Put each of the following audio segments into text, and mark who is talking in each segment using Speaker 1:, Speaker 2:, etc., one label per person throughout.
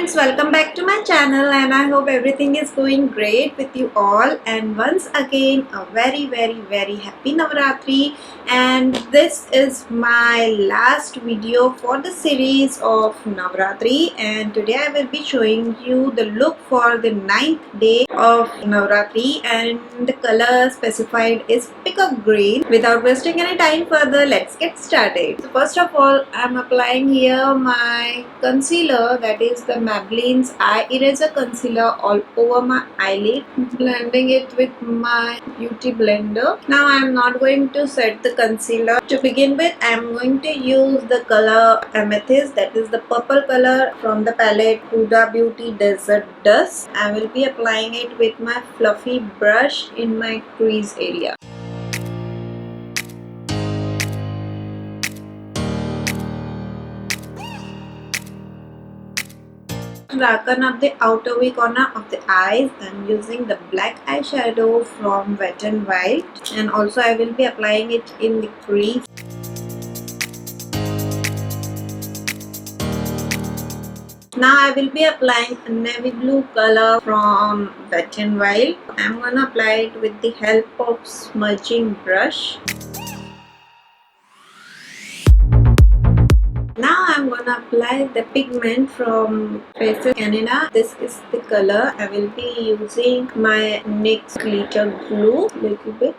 Speaker 1: friends, welcome back to my channel and I hope everything is going great with you all. And once again a very happy Navratri, and this is my last video for the series of Navratri, and today I will be showing you the look for the 9th day of Navratri, and the color specified is peacock green. Without wasting any time further, let's get started. So first of all, I'm applying here my concealer, that is the Maybelline's Eye Eraser Concealer, all over my eyelid, blending it with my beauty blender. Now I'm not going to set the concealer. To begin with, I'm going to use the color Amethyst, that is the purple color from the palette Huda Beauty Desert Dust. I will be applying it with my fluffy brush in my crease area. To darken up the outer V corner of the eyes, I'm using the black eyeshadow from Wet n Wild, and also I will be applying it in the crease. Now I will be applying a navy blue color from Wet n Wild. I'm gonna apply it with the help of smudging brush. Now I'm gonna apply the pigment from Faces Canada. This is the color. I will be using my NYX glitter glue little bit.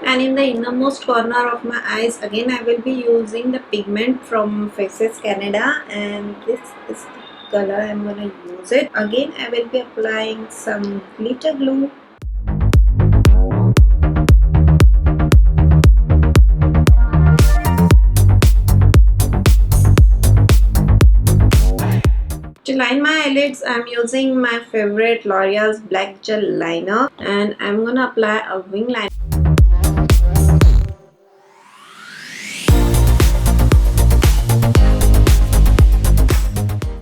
Speaker 1: And in the innermost corner of my eyes, again I will be using the pigment from Faces Canada, and this is the color I'm gonna use it. Again I will be applying some glitter glue. To line my eyelids, I'm using my favorite L'Oreal's black gel liner, and I'm gonna apply a wing liner.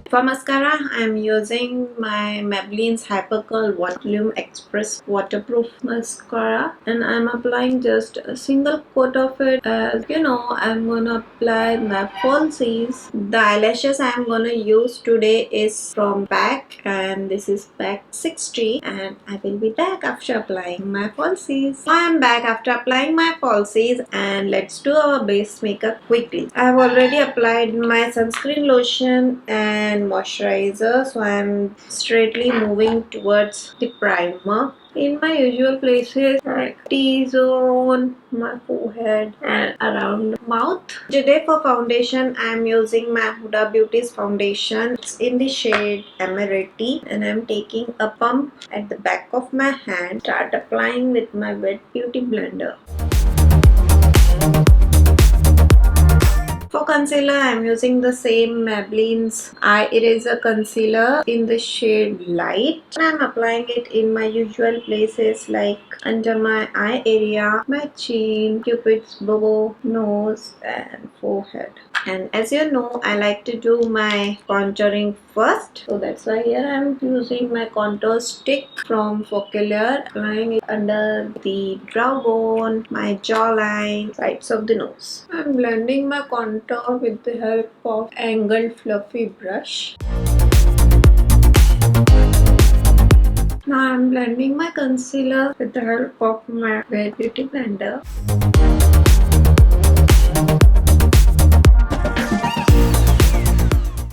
Speaker 1: For mascara, I'm using my Maybelline's Hyper Curl Volume Express Waterproof Mascara, and I'm applying just a single coat of it. As you know, I'm gonna apply my falsies. The eyelashes I'm gonna use today is from PAC, and this is PAC 60, and I will be back after applying my falsies. I'm back after applying my falsies, and let's do our base makeup quickly. I've already applied my sunscreen lotion and moisturizer, so I'm straightly moving towards the primer in my usual places like T-zone, my forehead, and around mouth. Today for foundation, I'm using my Huda Beauty's foundation. It's in the shade Amaretti, and I'm taking a pump at the back of my hand. Start applying with my wet beauty blender. For concealer, I'm using the same Maybelline's Eye Eraser Concealer in the shade Light. I'm applying it in my usual places like under my eye area, my chin, Cupid's bow, nose, and forehead. And as you know, I like to do my contouring first, so that's why here I'm using my contour stick from Foculaire, applying it under the brow bone, my jawline, sides of the nose. I'm blending my contour with the help of angled fluffy brush. Now I'm blending my concealer with the help of my wet beauty blender.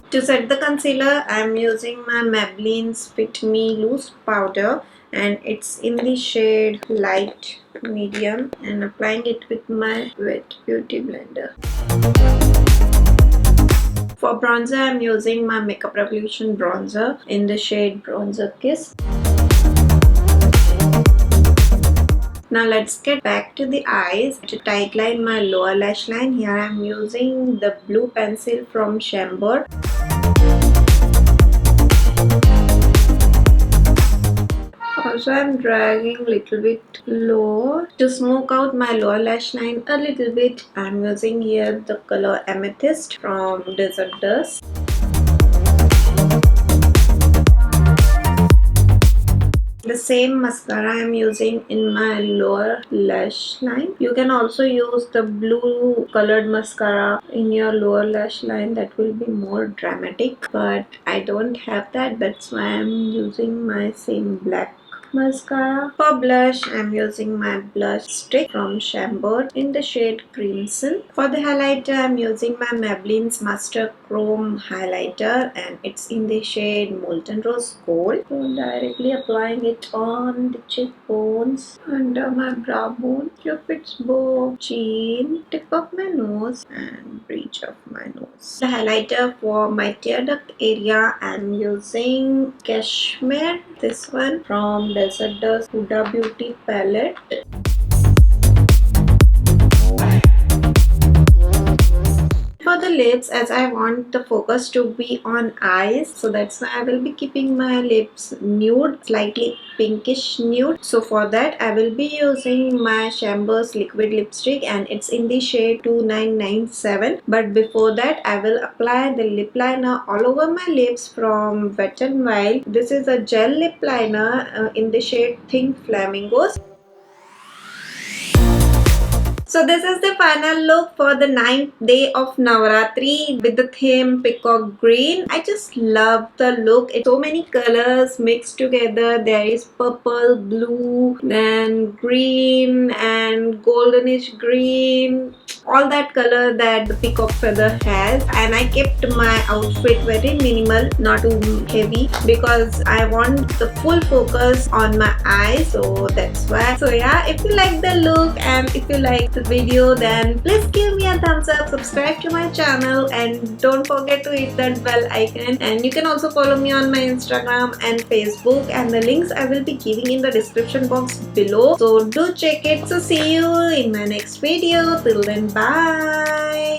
Speaker 1: To set the concealer, I'm using my Maybelline's Fit Me Loose Powder, and it's in the shade Light Medium, and applying it with my wet beauty blender. For bronzer, I'm using my Makeup Revolution bronzer in the shade Bronzer Kiss. Now let's get back to the eyes. To tightline my lower lash line, here I'm using the blue pencil from Chambord. Also, I'm dragging a little bit lower. To smoke out my lower lash line a little bit, I'm using here the color Amethyst from Desert Dust. The same mascara I am using in my lower lash line. You can also use the blue colored mascara in your lower lash line. That will be more dramatic, but I don't have that. That's why I'm using my same black mascara. For blush, I'm using my blush stick from Chambord in the shade Crimson. For the highlighter, I'm using my Maybelline's Master Chrome highlighter, and it's in the shade Molten Rose Gold. So directly applying it on the cheekbones, under my brow bone, cupid's bow, chin, tip of my nose, and bridge of my nose. The highlighter for my tear duct area, I'm using Cashmere, this one from Desert Dust Huda Beauty palette. For the lips, as I want the focus to be on eyes, so that's why I will be keeping my lips nude, slightly pinkish nude. So for that, I will be using my Chambers liquid lipstick, and it's in the shade 2997. But before that, I will apply the lip liner all over my lips from Wet n Wild. This is a gel lip liner in the shade Think Flamingos. So this is the final look for the 9th day of Navratri with the theme Peacock Green. I just love the look. It's so many colors mixed together. There is purple, blue, then green and goldenish green. All that color that the peacock feather has. And I kept my outfit very minimal, not too heavy, because I want the full focus on my eyes. So that's why. So yeah, if you like the look and if you like the video, then please give me a thumbs up, subscribe to my channel, and don't forget to hit that bell icon. And you can also follow me on my Instagram and Facebook, and the links I will be giving in the description box below, so do check it. So see you in my next video. Till then, bye.